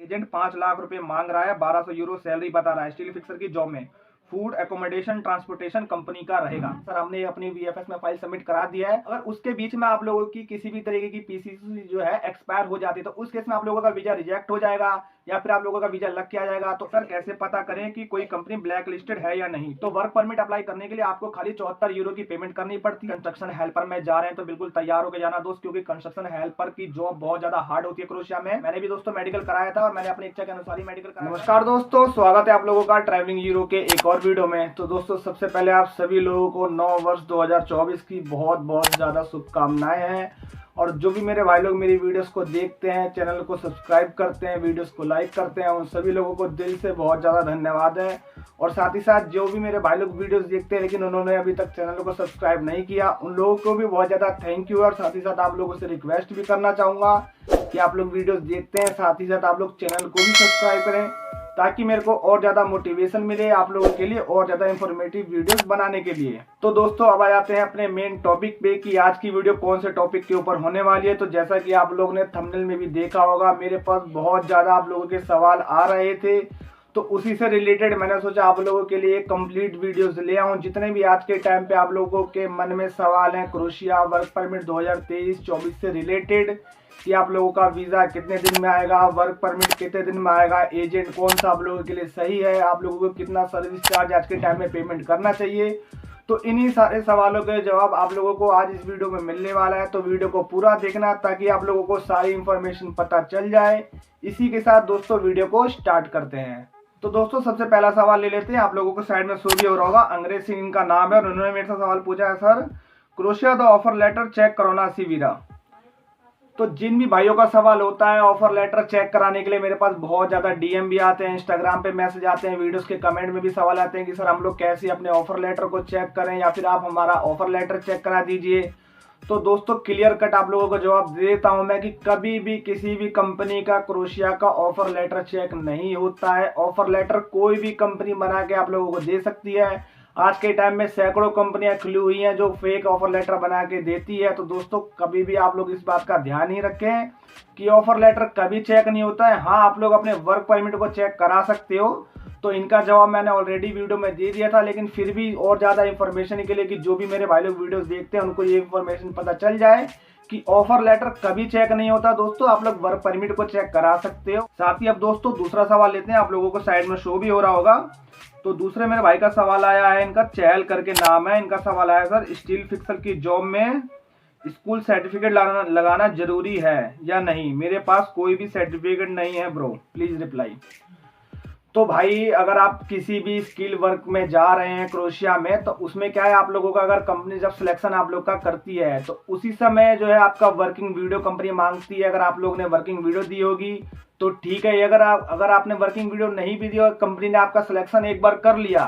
Agent 5 lakh रुपए मांग रहा है, 1200 यूरो सैलरी बता रहा है, स्टील फिक्सर की जॉब में। फूड एकोमोडेशन ट्रांसपोर्टेशन कंपनी का रहेगा। सर हमने अपनी वीएफएस में फाइल सबमिट करा दिया है। अगर उसके बीच में आप लोगों की किसी भी तरीके की पीसीसी जो है एक्सपायर हो जाती है तो उस केस में आप लोगों का वीजा रिजेक्ट हो जाएगा या फिर आप लोगों का वीजा लग के आ जाएगा। तो सर कैसे पता करें कि कोई कंपनी ब्लैक लिस्टेड है या नहीं? तो वर्क परमिट अप्लाई करने के लिए आपको खाली 74 यूरो की पेमेंट करनी पड़ती है। कंस्ट्रक्शन हेल्पर में जा रहे हैं तो बिल्कुल तैयार होकर जाना दोस्त, क्योंकि कंस्ट्रक्शन हेल्पर की जॉब बहुत ज्यादा हार्ड होती है क्रोएशिया में। मैंने भी दोस्तों मेडिकल कराया था और मैंने अपनी इच्छा के अनुसार ही मेडिकल कराया। नमस्कार दोस्तों, स्वागत है आप लोगों का ट्रैवलिंग यूरो के एक और वीडियो में। तो दोस्तों सबसे पहले आप सभी लोगों को नव वर्ष 2024 की बहुत बहुत ज्यादा शुभकामनाएं हैं। और जो भी मेरे भाई लोग मेरी वीडियोस को देखते हैं, चैनल को सब्सक्राइब करते हैं, वीडियोस को लाइक करते हैं, उन सभी लोगों को दिल से बहुत ज़्यादा धन्यवाद है। और साथ ही साथ जो भी मेरे भाई लोग वीडियोस देखते हैं लेकिन उन्होंने अभी तक चैनल को सब्सक्राइब नहीं किया, उन लोगों को भी बहुत ज़्यादा थैंक यू। और साथ ही साथ आप लोगों से रिक्वेस्ट भी करना चाहूँगा कि आप लोग वीडियोस देखते हैं, साथ ही साथ आप लोग चैनल को भी सब्सक्राइब करें ताकि मेरे को और ज़्यादा मोटिवेशन मिले आप लोगों के लिए और ज़्यादा इंफॉर्मेटिव वीडियोस बनाने के लिए। तो दोस्तों अब आ जाते हैं अपने मेन टॉपिक पे कि आज की वीडियो कौन से टॉपिक के ऊपर होने वाली है। तो जैसा कि आप लोगों ने थंबनेल में भी देखा होगा, मेरे पास बहुत ज़्यादा आप लोगों के सवाल आ रहे थे, तो उसी से रिलेटेड मैंने सोचा आप लोगों के लिए कंप्लीट वीडियोस ले आऊं। जितने भी आज के टाइम पे आप लोगों के मन में सवाल हैं क्रोएशिया वर्क परमिट 2023-24 से रिलेटेड, कि आप लोगों का वीज़ा कितने दिन में आएगा, वर्क परमिट कितने दिन में आएगा, एजेंट कौन सा आप लोगों के लिए सही है, आप लोगों को कितना सर्विस चार्ज आज के टाइम में पेमेंट करना चाहिए, तो इन्हीं सारे सवालों के जवाब आप लोगों को आज इस वीडियो में मिलने वाला है। तो वीडियो को पूरा देखना ताकि आप लोगों को सारी इंफॉर्मेशन पता चल जाए। इसी के साथ दोस्तों वीडियो को स्टार्ट करते हैं। तो दोस्तों सबसे पहला सवाल ले लेते हैं, आप लोगों को साइड में शो भी हो रहा होगा, अंग्रेज सिंह इनका नाम है और उन्होंने मेरे से सवाल पूछा है, sir Croatia the offer letter check करोना सीवीरा। तो जिन भी भाइयों का सवाल होता है ऑफर लेटर चेक कराने के लिए, मेरे पास बहुत ज़्यादा डीएम भी आते हैं, इंस्टाग्राम पे मैसेज आते हैं, वीडियोस के कमेंट में भी सवाल आते हैं कि सर हम लोग कैसे अपने ऑफर लेटर को चेक करें या फिर आप हमारा ऑफर लेटर चेक करा दीजिए। तो दोस्तों क्लियर कट आप लोगों को जवाब दे देता हूं मैं कि कभी भी किसी भी कंपनी का क्रोएशिया का ऑफर लेटर चेक नहीं होता है। ऑफर लेटर कोई भी कंपनी बना के आप लोगों को दे सकती है। आज के टाइम में सैकड़ों कंपनियां खुली हुई हैं जो फेक ऑफर लेटर बना के देती है। तो दोस्तों कभी भी आप लोग इस बात का ध्यान ही रखें कि ऑफर लेटर कभी चेक नहीं होता है। हाँ आप लोग अपने वर्क परमिट को चेक करा सकते हो, तो इनका जवाब मैंने ऑलरेडी वीडियो में दे दिया था, लेकिन फिर भी और ज़्यादा इंफॉर्मेशन के लिए कि जो भी मेरे भाई लोग वीडियोस देखते हैं उनको ये इंफॉर्मेशन पता चल जाए कि ऑफर लेटर कभी चेक नहीं होता। दोस्तों आप लोग वर्क परमिट को चेक करा सकते हो। साथ ही अब दोस्तों दूसरा सवाल लेते हैं, आप लोगों को साइड में शो भी हो रहा होगा। तो दूसरे मेरे भाई का सवाल आया है, इनका चहल करके नाम है, इनका सवाल आया सर स्टील फिक्सर की जॉब में स्कूल सर्टिफिकेट लगाना जरूरी है या नहीं? मेरे पास कोई भी सर्टिफिकेट नहीं है ब्रो, प्लीज रिप्लाई। तो भाई अगर आप किसी भी स्किल वर्क में जा रहे हैं क्रोएशिया में, तो उसमें क्या है आप लोगों का, अगर कंपनी जब सिलेक्शन आप लोग का करती है तो उसी समय जो है आपका वर्किंग वीडियो कंपनी मांगती है। अगर आप लोग ने वर्किंग वीडियो दी होगी तो ठीक है, अगर आपने वर्किंग वीडियो नहीं भी दी और कंपनी ने आपका सिलेक्शन एक बार कर लिया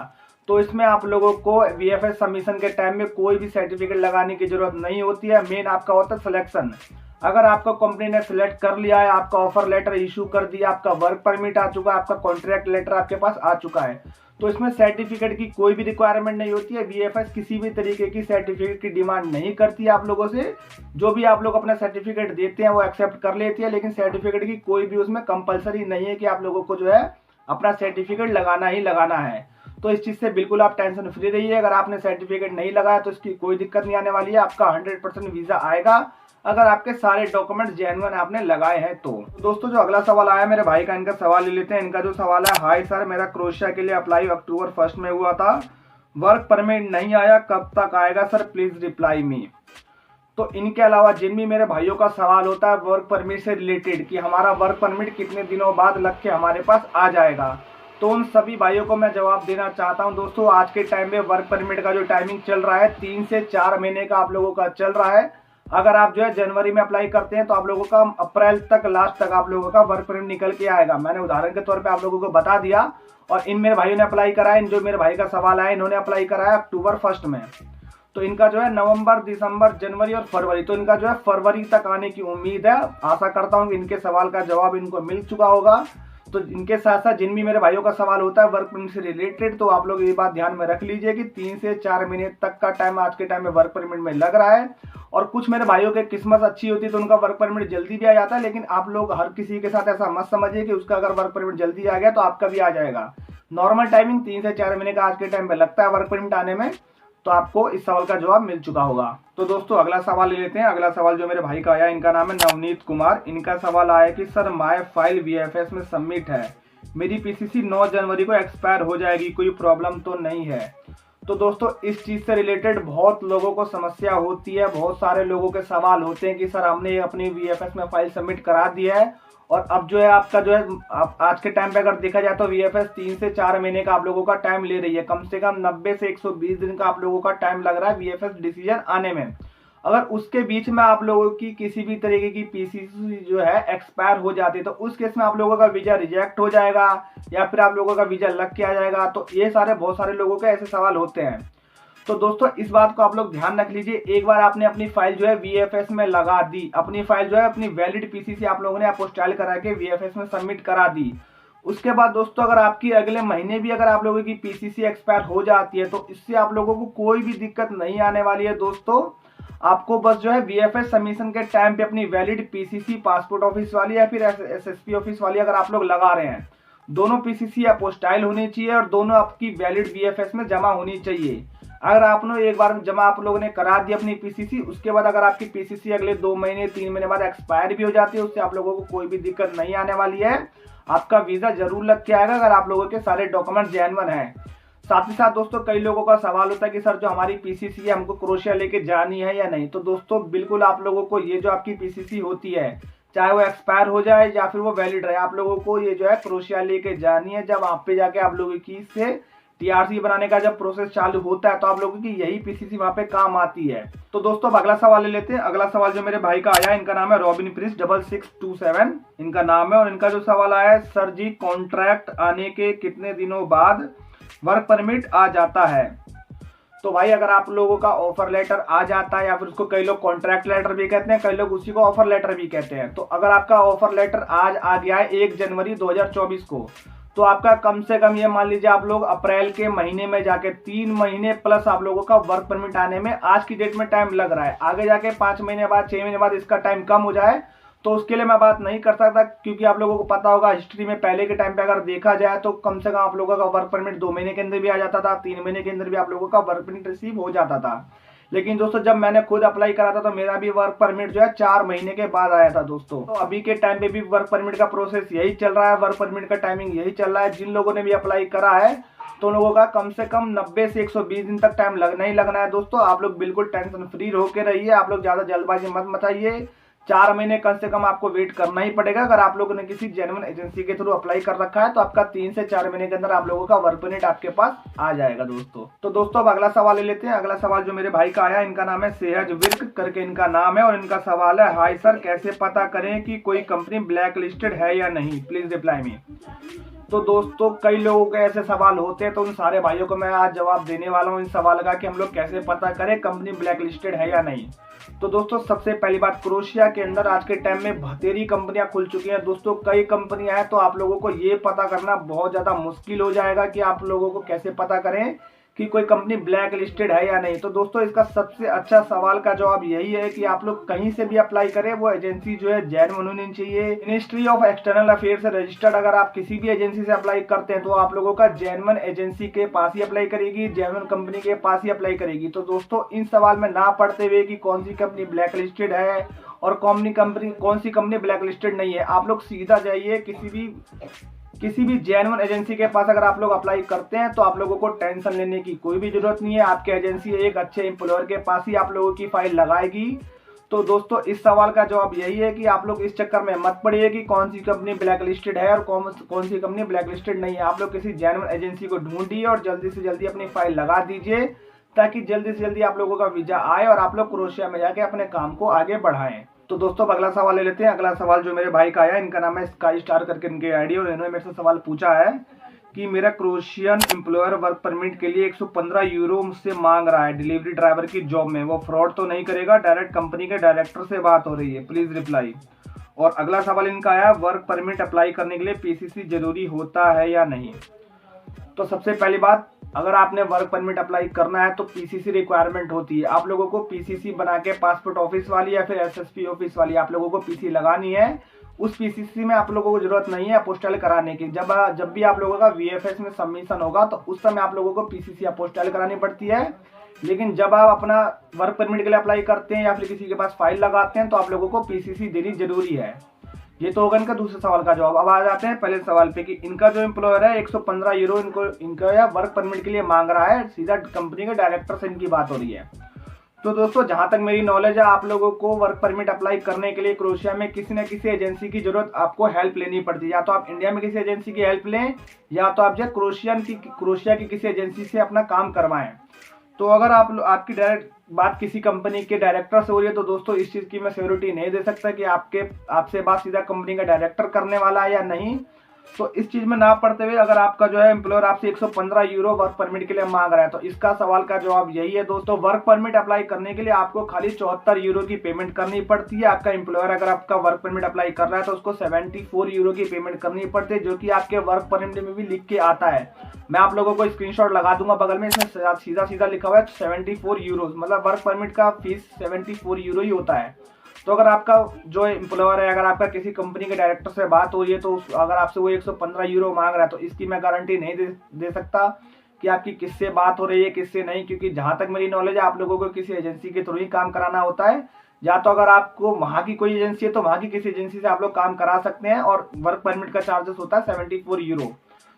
तो इसमें आप लोगों को वीएफएस सबमिशन के टाइम में कोई भी सर्टिफिकेट लगाने की जरूरत नहीं होती है। मेन आपका होता है सिलेक्शन। अगर आपको कंपनी ने सिलेक्ट कर लिया है, आपका ऑफर लेटर इशू कर दिया, आपका वर्क परमिट आ चुका है, आपका कॉन्ट्रैक्ट लेटर आपके पास आ चुका है, तो इसमें सर्टिफिकेट की कोई भी रिक्वायरमेंट नहीं होती है। वीएफएस किसी भी तरीके की सर्टिफिकेट की डिमांड नहीं करती है आप लोगों से। जो भी आप लोग अपना सर्टिफिकेट देते हैं वो एक्सेप्ट कर लेती है, लेकिन सर्टिफिकेट की कोई भी उसमें कंपलसरी नहीं है कि आप लोगों को जो है अपना सर्टिफिकेट लगाना ही लगाना है। तो इस चीज़ से बिल्कुल आप टेंशन फ्री रहिए। अगर आपने सर्टिफिकेट नहीं लगाया तो इसकी कोई दिक्कत नहीं आने वाली है, आपका 100% वीज़ा आएगा अगर आपके सारे डॉक्यूमेंट जेन्युइन आपने लगाए हैं। तो दोस्तों जो अगला सवाल आया मेरे भाई का, इनका सवाल ले लेते हैं। इनका जो सवाल है, हाय सर मेरा क्रोएशिया के लिए अप्लाई अक्टूबर 1 में हुआ था, वर्क परमिट नहीं आया, कब तक आएगा सर, प्लीज रिप्लाई मी। तो इनके अलावा जिन भी मेरे भाइयों का सवाल होता है वर्क परमिट से रिलेटेड कि हमारा वर्क परमिट कितने दिनों बाद लग के हमारे पास आ जाएगा, तो उन सभी भाइयों को मैं जवाब देना चाहता हूं। दोस्तों आज के टाइम में वर्क परमिट का जो टाइमिंग चल रहा है 3 से 4 महीने का आप लोगों का चल रहा है। अगर आप जो है जनवरी में अप्लाई करते हैं तो आप लोगों का अप्रैल तक लास्ट तक आप लोगों का वर्क परमिट निकल के आएगा। मैंने उदाहरण के तौर पे आप लोगों को बता दिया। और इन मेरे भाइयों ने अप्लाई करा है, जो मेरे भाई का सवाल आया इन्होंने अप्लाई करा है अक्टूबर 1 में, तो इनका जो है नवंबर, दिसंबर, जनवरी और फरवरी, तो इनका जो है फरवरी तक आने की उम्मीद है। आशा करता हूँ कि इनके सवाल का जवाब इनको मिल चुका होगा। तो इनके साथ साथ जिन भी मेरे भाइयों का सवाल होता है वर्क परमिट से रिलेटेड, तो आप लोग ये बात ध्यान में रख लीजिए कि 3 से 4 महीने तक का टाइम आज के टाइम में वर्क परमिट में लग रहा है। और कुछ मेरे भाइयों की किस्मत अच्छी होती है तो उनका वर्क परमिट जल्दी भी आ जाता है, लेकिन आप लोग हर किसी के साथ ऐसा मत समझिए कि उसका अगर वर्क परमिट जल्दी आ गया तो आपका भी आ जाएगा। नॉर्मल टाइमिंग 3 से 4 महीने का आज के टाइम पे लगता है वर्क परमिट आने में। तो आपको इस सवाल का जवाब मिल चुका होगा। तो दोस्तों अगला सवाल ले लेते हैं। अगला सवाल जो मेरे भाई का आया, इनका नाम है नवनीत कुमार। इनका सवाल आया कि सर माय फाइल वीएफएस में सबमिट है, मेरी पीसीसी 9 जनवरी को एक्सपायर हो जाएगी, कोई प्रॉब्लम तो नहीं है? तो दोस्तों इस चीज़ से रिलेटेड बहुत लोगों को समस्या होती है, बहुत सारे लोगों के सवाल होते हैं कि सर हमने अपनी वीएफएस में फाइल सबमिट करा दिया है और अब जो है आपका जो है आज के टाइम पे अगर देखा जाए तो वीएफएस 3 से 4 महीने का आप लोगों का टाइम ले रही है। कम से कम 90 से 120 दिन का आप लोगों का टाइम लग रहा है वीएफएस डिसीजन आने में। अगर उसके बीच में आप लोगों की किसी भी तरीके की पीसीसी जो है एक्सपायर हो जाती है तो उस केस में आप लोगों का वीजा रिजेक्ट हो जाएगा या फिर आप लोगों का वीजा लग के आ जाएगा। तो ये सारे बहुत सारे लोगों के ऐसे सवाल होते हैं। तो दोस्तों इस बात को आप लोग ध्यान रख लीजिए, एक बार आपने अपनी फाइल जो है वीएफएस में लगा दी, अपनी फाइल जो है अपनी वैलिड पीसीसी आप लोगों ने अपोस्टाइल करा के वीएफएस में सबमिट करा दी। उसके बाद दोस्तों अगर आपकी अगले महीने भी अगर आप लोगों की पीसीसी एक्सपायर हो जाती है तो इससे आप लोगों को कोई भी दिक्कत नहीं आने वाली है। दोस्तों आपको बस जो है वीएफएस सबमिशन के टाइम पे अपनी वैलिड पीसीसी पासपोर्ट ऑफिस वाली या फिर एसएसपी ऑफिस वाली अगर आप लोग लगा रहे हैं, दोनों पीसीसी अपोस्टाइल होनी चाहिए और दोनों आपकी वैलिड वीएफएस में जमा होनी चाहिए। अगर आपने एक बार जमा आप लोगों ने करा दी अपनी पीसीसी, उसके बाद अगर आपकी पीसीसी अगले 2 महीने 3 महीने बाद एक्सपायर भी हो जाती है, उससे आप लोगों को कोई भी दिक्कत नहीं आने वाली है। आपका वीजा जरूर लग के आएगा अगर आप लोगों के सारे डॉक्यूमेंट जेन्युइन हैं। साथ ही साथ दोस्तों कई लोगों का सवाल होता है कि सर जो हमारी पीसीसी है हमको क्रोएशिया लेके जानी है या नहीं। तो दोस्तों बिल्कुल आप लोगों को ये जो आपकी पीसीसी होती है चाहे वो एक्सपायर हो जाए या फिर वो वैलिड रहे, आप लोगों को ये जो है क्रोएशिया लेके जानी है। जब आप पे जाके आप लोगों की इससे टीआरसी बनाने का जब प्रोसेस चालू होता है तो आप लोगों की यही पीसीसी वहां पे काम आती है। तो दोस्तों अब अगला सवाल ले लेते हैं। अगला सवाल जो मेरे भाई का आया, इनका नाम है रॉबिन प्रिंस 6627 इनका नाम है। और इनका जो सवाल आया है, सर जी कॉन्ट्रैक्ट आने के कितने दिनों बाद वर्क परमिट आ जाता है? तो भाई अगर आप लोगों का ऑफर लेटर आ जाता है या फिर उसको कई लोग कॉन्ट्रैक्ट लेटर भी कहते हैं, कई लोग उसी को ऑफर लेटर भी कहते हैं। तो अगर आपका ऑफर लेटर आज आ गया है 1 जनवरी 2024 को, तो आपका कम से कम ये मान लीजिए आप लोग अप्रैल के महीने में जाके 3 महीने प्लस आप लोगों का वर्क परमिट आने में आज की डेट में टाइम लग रहा है। आगे जाके 5 महीने बाद 6 महीने बाद इसका टाइम कम हो जाए तो उसके लिए मैं बात नहीं कर सकता, क्योंकि आप लोगों को पता होगा हिस्ट्री में पहले के टाइम पे अगर देखा जाए तो कम से कम आप लोगों का वर्क परमिट 2 महीने के अंदर भी आ जाता था, 3 महीने के अंदर भी आप लोगों का वर्क परमिट रिसीव हो जाता था। लेकिन दोस्तों जब मैंने खुद अप्लाई करा था तो मेरा भी वर्क परमिट जो है 4 महीने के बाद आया था दोस्तों। तो अभी के टाइम पे भी वर्क परमिट का प्रोसेस यही चल रहा है, वर्क परमिट का टाइमिंग यही चल रहा है। जिन लोगों ने भी अप्लाई करा है तो उन लोगों का कम से कम 90 से 120 दिन तक टाइम लगना ही लगना है। दोस्तों आप लोग बिल्कुल टेंशन फ्री होकर रहिए, आप लोग ज्यादा जल्दबाजी मत मचाइए। 4 महीने कम से कम आपको वेट करना ही पड़ेगा। अगर आप लोगों ने किसी जेन्युइन एजेंसी के थ्रू अप्लाई कर रखा है तो आपका 3 से 4 महीने के अंदर आप लोगों का वर्क परमिट आपके पास आ जाएगा दोस्तों। तो दोस्तों अब अगला सवाल ले लेते हैं। अगला सवाल जो मेरे भाई का आया, इनका नाम है सेहज विर्क करके इनका नाम है। और इनका सवाल है, हाय सर कैसे पता करें कि कोई कंपनी ब्लैक लिस्टेड है या नहीं, प्लीज रिप्लाई मी। तो दोस्तों कई लोगों के ऐसे सवाल होते हैं तो उन सारे भाइयों को मैं आज जवाब देने वाला हूँ इन सवाल का कि हम लोग कैसे पता करें कंपनी ब्लैक लिस्टेड है या नहीं। तो दोस्तों सबसे पहली बात, क्रोएशिया के अंदर आज के टाइम में बतेरी कंपनियां खुल चुकी हैं दोस्तों, कई कंपनियां हैं। तो आप लोगों को ये पता करना बहुत ज्यादा मुश्किल हो जाएगा कि आप लोगों को कैसे पता करें कि कोई कंपनी ब्लैक लिस्टेड है या नहीं। तो दोस्तों इसका सबसे अच्छा सवाल का जवाब यही है कि आप लोग कहीं से भी अप्लाई करें वो एजेंसी जो है जेन्युइन होनी चाहिए। मिनिस्ट्री ऑफ एक्सटर्नल अफेयर्स से रजिस्टर्ड अगर आप किसी भी एजेंसी से अप्लाई करते हैं तो आप लोगों का जेन्युइन एजेंसी के पास ही अप्लाई करेगी, जेन्युइन कंपनी के पास ही अप्लाई करेगी। तो दोस्तों इन सवाल में ना पढ़ते हुए कि कौन सी कंपनी ब्लैक लिस्टेड है और कौन सी कंपनी ब्लैक लिस्टेड नहीं है, आप लोग सीधा जाइए किसी भी जेन्युइन एजेंसी के पास अगर आप लोग अप्लाई करते हैं तो आप लोगों को टेंशन लेने की कोई भी जरूरत नहीं है। आपकी एजेंसी एक अच्छे एम्प्लॉयर के पास ही आप लोगों की फाइल लगाएगी। तो दोस्तों इस सवाल का जवाब यही है कि आप लोग इस चक्कर में मत पड़िए कि कौन सी कंपनी ब्लैक लिस्टेड है और कौन सी कंपनी ब्लैक लिस्टेड नहीं है। आप लोग किसी जेन्युइन एजेंसी को ढूंढिए और जल्दी से जल्दी अपनी फाइल लगा दीजिए ताकि जल्दी से जल्दी आप लोगों का वीजा आए और आप लोग क्रोएशिया में जाके अपने काम को आगे बढ़ाएं। तो दोस्तों अगला सवाल ले लेते हैं। अगला सवाल जो मेरे भाई का आया, इनका नाम है स्काई स्टार करके इनकी आईडी, और इन्होंने मेरे से सवाल पूछा है कि मेरा क्रोएशियन एम्प्लॉयर वर्क परमिट के लिए 115 यूरो मुझसे मांग रहा है डिलीवरी ड्राइवर की जॉब में, वो फ्रॉड तो नहीं करेगा? डायरेक्ट कंपनी के डायरेक्टर से बात हो रही है, प्लीज रिप्लाई। और अगला सवाल इनका आया, वर्क परमिट अप्लाई करने के लिए पीसीसी जरूरी होता है या नहीं। तो सबसे पहली बात, अगर आपने वर्क परमिट अप्लाई करना है तो पीसीसी रिक्वायरमेंट होती है। आप लोगों को पीसीसी बना के पासपोर्ट ऑफिस वाली या फिर एसएसपी ऑफिस वाली आप लोगों को पीसी लगानी है। उस पीसीसी में आप लोगों को जरूरत नहीं है अपोस्टाइल कराने की। जब भी आप लोगों का वीएफएस में सबमिशन होगा तो उस समय आप लोगों को पीसीसी अपोस्टाइल करानी पड़ती है। लेकिन जब आप अपना वर्क परमिट के लिए अप्लाई करते हैं या फिर किसी के पास फाइल लगाते हैं तो आप लोगों को पीसीसी देनी जरूरी है। ये तो होगा इनका दूसरे सवाल का जवाब। अब आ जाते हैं पहले सवाल पे कि इनका जो एम्प्लॉयर है 115 यूरो इनका या वर्क परमिट के लिए मांग रहा है। सीधा कंपनी के डायरेक्टर से इनकी बात हो रही है। तो दोस्तों, जहां तक मेरी नॉलेज है, आप लोगों को वर्क परमिट अप्लाई करने के लिए क्रोएशिया में किसी न किसी एजेंसी की जरूरत आपको हेल्प लेनी पड़ती है। या तो आप इंडिया में किसी एजेंसी की हेल्प लें या तो आप जो क्रोएशिया की किसी एजेंसी से अपना काम करवाएं। तो अगर आपकी डायरेक्ट बात किसी कंपनी के डायरेक्टर से हो रही है तो दोस्तों इस चीज़ की मैं श्योरिटी नहीं दे सकता कि आपसे बात सीधा कंपनी का डायरेक्टर करने वाला है या नहीं। तो इस चीज़ में ना पड़ते हुए अगर आपका जो है एम्प्लॉयर आपसे 115 यूरो वर्क परमिट के लिए मांग रहा है तो इसका सवाल का जवाब यही है दोस्तों। वर्क परमिट अप्लाई करने के लिए आपको खाली 74 यूरो की पेमेंट करनी पड़ती है। आपका एम्प्लॉयर अगर आपका वर्क परमिट अप्लाई कर रहा है तो उसको 74 यूरो की पेमेंट करनी पड़ती है, जो कि आपके वर्क परमिट में भी लिख के आता है। मैं आप लोगों को स्क्रीनशॉट लगा दूंगा बगल में, इसमें सीधा सीधा लिखा हुआ है 74 यूरो, मतलब वर्क परमिट का फीस 74 यूरो ही होता है। तो अगर आपका जो एम्प्लॉयर है, अगर आपका किसी कंपनी के डायरेक्टर से बात हो रही है तो अगर आपसे वो 115 यूरो मांग रहा है तो इसकी मैं गारंटी नहीं दे सकता कि आपकी किससे बात हो रही है किससे नहीं, क्योंकि जहां तक मेरी नॉलेज है आप लोगों को किसी एजेंसी के थ्रू ही काम कराना होता है। या तो अगर आपको वहां की कोई एजेंसी है तो वहां की किसी एजेंसी से आप लोग काम करा सकते हैं और वर्क परमिट का चार्जेस होता है 74 यूरो।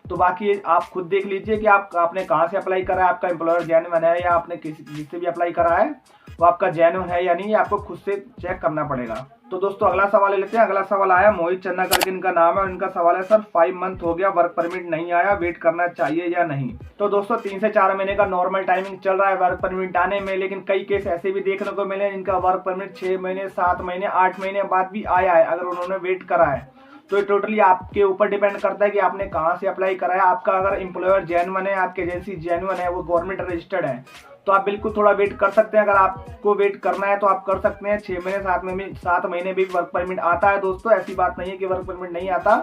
तो बाकी आप खुद देख लीजिए कि आपने कहाँ से अप्लाई करा है, आपका एम्प्लॉयर जेन्युइन है या आपने जिससे भी अप्लाई करा है वो आपका जेन्युइन है या नहीं, आपको खुद से चेक करना पड़ेगा। तो दोस्तों अगला सवाल ले लेते हैं। अगला सवाल आया, मोहित चन्ना करके इनका नाम है और इनका सवाल है, सर 5 मंथ हो गया वर्क परमिट नहीं आया, वेट करना चाहिए या नहीं। तो दोस्तों 3 से 4 महीने का नॉर्मल टाइमिंग चल रहा है वर्क परमिट आने में, लेकिन कई केस ऐसे भी देखने को मिले इनका वर्क परमिट 6 महीने 7 महीने 8 महीने बाद भी आया है अगर उन्होंने वेट करा है। तो ये टोटली आपके ऊपर डिपेंड करता है कि आपने कहाँ से अप्लाई करा है। आपका अगर एम्प्लॉयर जेन्युइन है, आपकी एजेंसी जेन्युइन है, वो गवर्नमेंट रजिस्टर्ड है तो आप बिल्कुल थोड़ा वेट कर सकते हैं। अगर आपको वेट करना है तो आप कर सकते हैं। 6 महीने 7 महीने भी वर्क परमिट आता है दोस्तों, ऐसी बात नहीं है कि वर्क परमिट नहीं आता।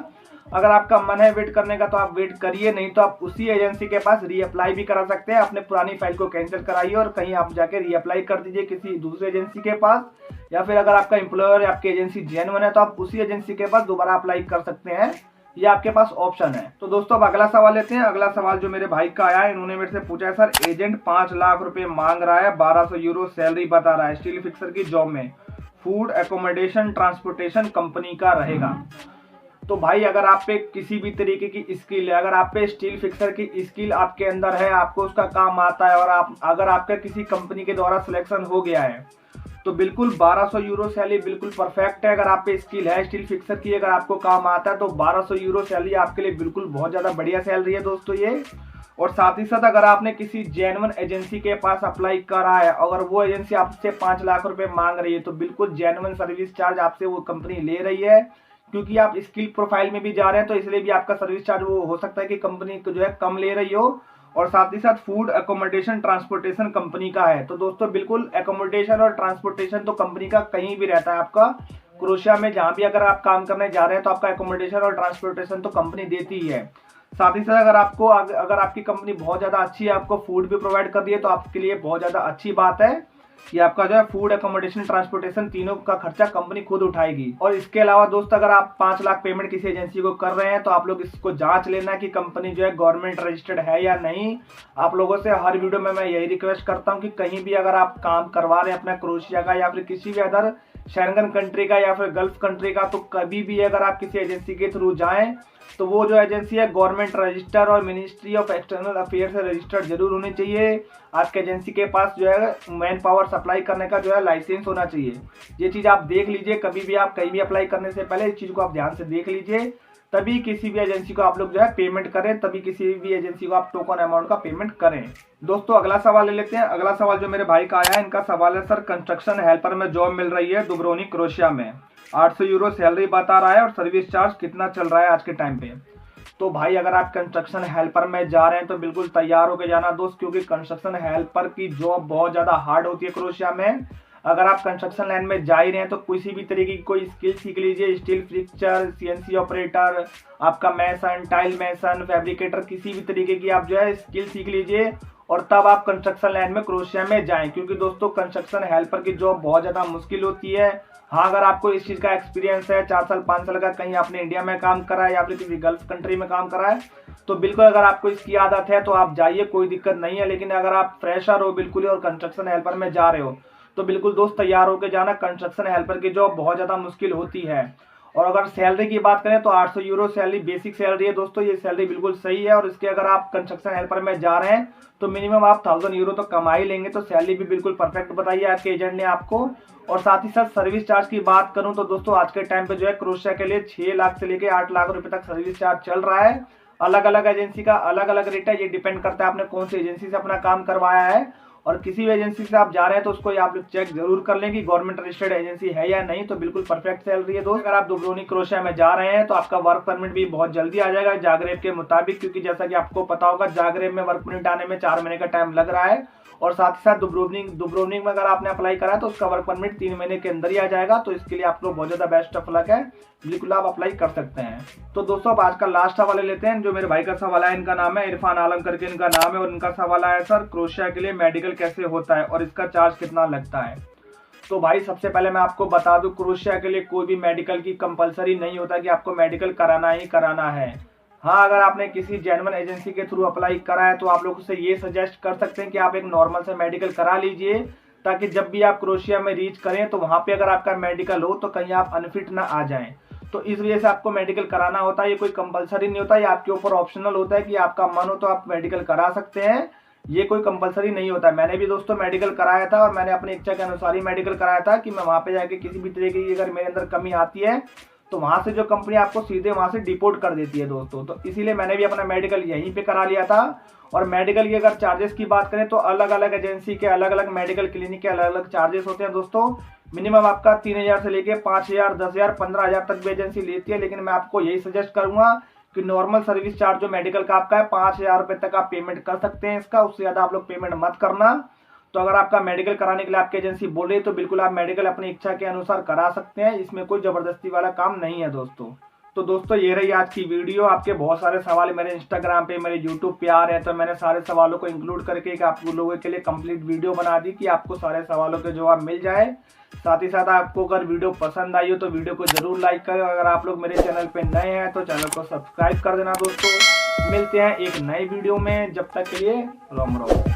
अगर आपका मन है वेट करने का तो आप वेट करिए, नहीं तो आप उसी एजेंसी के पास रीअप्लाई भी करा सकते हैं। अपने पुरानी फाइल को कैंसिल कराइए और कहीं आप जाके रीअप्लाई कर दीजिए किसी दूसरे एजेंसी के पास, या फिर अगर आपका एम्प्लॉयर आपकी एजेंसी जेन्युइन है तो आप उसी एजेंसी के पास दोबारा अप्लाई कर सकते हैं, ये आपके पास ऑप्शन है। तो दोस्तों अब अगला सवाल लेते हैं। अगला सवाल जो मेरे भाई का आया है, इन्होंने मेरे से पूछा है, सर एजेंट 5 लाख रुपए मांग रहा है, 1200 यूरो सैलरी बता रहा है, स्टील फिक्सर की जॉब में, फूड एकोमोडेशन ट्रांसपोर्टेशन कंपनी का रहेगा। तो भाई अगर आप पे किसी भी तरीके की स्किल है, अगर आप पे स्टील फिक्सर की स्किल आपके अंदर है, आपको उसका काम आता है और अगर आपका किसी कंपनी के द्वारा सिलेक्शन हो गया है तो बिल्कुल 1200 यूरो सैलरी बिल्कुल परफेक्ट है। अगर आप पे स्किल है स्टील फिक्सर की, अगर आपको काम आता है तो 1200 यूरो सैलरी आपके लिए बिल्कुल बहुत ज़्यादा बढ़िया सैलरी है दोस्तों ये। और साथ ही साथ अगर आपने किसी जेन्युइन एजेंसी के पास अप्लाई करा है, अगर वो एजेंसी आपसे 5 लाख रुपए मांग रही है तो बिल्कुल जेन्युइन सर्विस चार्ज आपसे वो कंपनी ले रही है, क्योंकि आप स्किल प्रोफाइल में भी जा रहे हैं तो इसलिए भी आपका सर्विस चार्ज वो हो सकता है कि कंपनी को जो है कम ले रही हो। और साथ ही साथ फूड एकोमोडेशन ट्रांसपोर्टेशन कंपनी का है। तो दोस्तों बिल्कुल एकोमोडेशन और ट्रांसपोर्टेशन तो कंपनी का कहीं भी रहता है आपका क्रोएशिया में, जहां भी अगर आप काम करने जा रहे हैं तो आपका एकोमोडेशन और ट्रांसपोर्टेशन तो कंपनी देती ही है। साथ ही साथ अगर आपकी कंपनी बहुत ज़्यादा अच्छी है, आपको फूड भी प्रोवाइड कर दिए तो आपके लिए बहुत ज़्यादा अच्छी बात है कि आपका जो है फूड एकोमोडेशन ट्रांसपोर्टेशन तीनों का खर्चा कंपनी खुद उठाएगी। और इसके अलावा दोस्त अगर आप 5 लाख पेमेंट किसी एजेंसी को कर रहे हैं तो आप लोग इसको जांच लेना कि कंपनी जो है गवर्नमेंट रजिस्टर्ड है या नहीं। आप लोगों से हर वीडियो में मैं यही रिक्वेस्ट करता हूं कि कहीं भी अगर आप काम करवा रहे हैं अपना क्रोएशिया का या फिर किसी भी अदर शेंगन कंट्री का या फिर गल्फ कंट्री का, तो कभी भी अगर आप किसी एजेंसी के थ्रू जाएं तो वो जो एजेंसी है गवर्नमेंट रजिस्टर और मिनिस्ट्री ऑफ एक्सटर्नल अफेयर से रजिस्टर्ड जरूर होनी चाहिए। आपके एजेंसी के पास जो है मैन पावर सप्लाई करने का जो है लाइसेंस होना चाहिए। ये चीज़ आप देख लीजिए, कभी भी आप कहीं भी अप्लाई करने से पहले इस चीज़ को आप ध्यान से देख लीजिए, तभी किसी भी एजेंसी को आप लोग जो है पेमेंट करें, तभी किसी भी एजेंसी को आप टोकन अमाउंट का पेमेंट करें। दोस्तों अगला सवाल ले लेते हैं। अगला सवाल जो मेरे भाई का आया है, इनका सवाल है, सर कंस्ट्रक्शन हेल्पर में जॉब मिल रही है दुब्रोनिक क्रोएशिया में, 800 यूरो सैलरी बता रहा है और सर्विस चार्ज कितना चल रहा है आज के टाइम पे। तो भाई अगर आप कंस्ट्रक्शन हेल्पर में जा रहे हैं तो बिल्कुल तैयार होकर जाना दोस्त, क्योंकि कंस्ट्रक्शन हेल्पर की जॉब बहुत ज़्यादा हार्ड होती है क्रोएशिया में। अगर आप कंस्ट्रक्शन लाइन में जा ही रहे हैं तो किसी भी तरीके की कोई स्किल सीख लीजिए, स्टील फिक्सर, सीएनसी ऑपरेटर, आपका मैसन, टाइल मैसन, फैब्रिकेटर, किसी भी तरीके की आप जो है स्किल सीख लीजिए और तब आप कंस्ट्रक्शन लाइन में क्रोशिया में जाएं। क्योंकि दोस्तों कंस्ट्रक्शन हेल्पर की जॉब बहुत ज़्यादा मुश्किल होती है। हाँ, अगर आपको इस चीज़ का एक्सपीरियंस है, 4 साल 5 साल का, कहीं आपने इंडिया में काम करा है या फिर किसी गल्फ कंट्री में काम करा है, तो बिल्कुल अगर आपको इसकी आदत है तो आप जाइए, कोई दिक्कत नहीं है। लेकिन अगर आप फ्रेशर हो बिल्कुल ही और कंस्ट्रक्शन हेल्पर में जा रहे हो तो बिल्कुल दोस्त तैयार होकर जाना। कंस्ट्रक्शन हेल्पर की जॉब बहुत ज़्यादा मुश्किल होती है। और अगर सैलरी की बात करें तो 800 यूरो सैलरी बेसिक सैलरी है दोस्तों। ये सैलरी बिल्कुल सही है और इसके अगर आप कंस्ट्रक्शन हेल्पर में जा रहे हैं तो मिनिमम आप 1000 यूरो तो कमा ही लेंगे। तो सैलरी भी बिल्कुल परफेक्ट बताई है आपके एजेंट ने आपको। और साथ ही साथ सर्विस चार्ज की बात करूं तो दोस्तों आज के टाइम पे जो है क्रोशिया के लिए 6 लाख से लेके 8 लाख रुपए तक सर्विस चार्ज चल रहा है। अलग अलग एजेंसी का अलग अलग रेट है, ये डिपेंड करता है आपने कौन सी एजेंसी से अपना काम करवाया है। और किसी भी एजेंसी से आप जा रहे हैं तो उसको आप चेक जरूर कर लें कि गवर्नमेंट रजिस्टर्ड एजेंसी है या नहीं। तो बिल्कुल परफेक्ट सैलरी है दोस्त। अगर आप दुब्रोनिक क्रोशिया में जा रहे हैं तो आपका वर्क परमिट भी बहुत जल्दी आ जाएगा जागरेब के मुताबिक, क्योंकि जैसा कि आपको पता होगा जागरेब में वर्क परमिट आने में 4 महीने का टाइम लग रहा है। और साथ ही साथ दुब्रोनिक में अगर आपने अप्लाई करा है तो उसका वर्क परमिट 3 महीने के अंदर ही आ जाएगा। तो इसके लिए आपको बहुत ज्यादा बेस्ट ऑफ लक है, बिल्कुल आप अप्लाई कर सकते हैं। तो दोस्तों अब आज का लास्ट सवाल लेते हैं, जो मेरे भाई का सवाल है। इनका नाम है इरफान आलम करके इनका नाम है और इनका सवाल है सर क्रोशिया के लिए मेडिकल कैसे होता है और इसका चार्ज कितना लगता है। तो भाई सबसे पहले मैं आपको बता दूं, क्रोशिया के लिए कोई भी मेडिकल की कंपलसरी नहीं होता कि आपको मेडिकल कराना ही कराना है। हाँ, अगर आपने किसी जेन्युइन एजेंसी के थ्रू अप्लाई करा है तो आप लोग उससे ये सजेस्ट कर सकते हैं कि आप एक नॉर्मल से मेडिकल करा लीजिए, ताकि जब भी आप क्रोशिया में रीच करें तो वहाँ पे अगर आपका मेडिकल हो तो कहीं आप अनफिट ना आ जाएं। तो इस वजह से आपको मेडिकल कराना होता है। ये कोई कंपलसरी नहीं होता, ये आपके ऊपर ऑप्शनल होता है कि आपका मन हो तो आप मेडिकल करा सकते हैं, ये कोई कंपलसरी नहीं होता है। मैंने भी दोस्तों मेडिकल कराया था और मैंने अपनी इच्छा के अनुसार ही मेडिकल कराया था कि मैं वहाँ पे जाके किसी भी तरीके की अगर मेरे अंदर कमी आती है तो वहां से जो कंपनी आपको सीधे वहां से डिपोर्ट कर देती है दोस्तों। तो इसीलिए मैंने भी अपना मेडिकल यहीं पे करा लिया था। और मेडिकल की अगर चार्जेस की बात करें तो अलग अलग एजेंसी के अलग अलग मेडिकल क्लिनिक के अलग अलग चार्जेस होते हैं दोस्तों। मिनिमम आपका 3000 से लेके 5000, 10000, 15000 तक भी एजेंसी लेती है। लेकिन मैं आपको यही सजेस्ट करूंगा कि नॉर्मल सर्विस चार्ज जो मेडिकल का आपका है 5000 रुपए तक आप पेमेंट कर सकते हैं इसका, उससे ज्यादा आप लोग पेमेंट मत करना। तो अगर आपका मेडिकल कराने के लिए आपकी एजेंसी बोल रही है तो बिल्कुल आप मेडिकल अपनी इच्छा के अनुसार करा सकते हैं, इसमें कोई जबरदस्ती वाला काम नहीं है दोस्तों। तो दोस्तों ये रही आज की वीडियो। आपके बहुत सारे सवाल मेरे इंस्टाग्राम पे, मेरे यूट्यूब पे आ रहे हैं, तो मैंने सारे सवालों को इंक्लूड करके एक आप लोगों के लिए कंप्लीट वीडियो बना दी कि आपको सारे सवालों के जवाब मिल जाए। साथ ही साथ आपको अगर वीडियो पसंद आई हो तो वीडियो को जरूर लाइक करें। अगर आप लोग मेरे चैनल पे नए हैं तो चैनल को सब्सक्राइब कर देना दोस्तों। मिलते हैं एक नई वीडियो में, जब तक के लिए राम राम।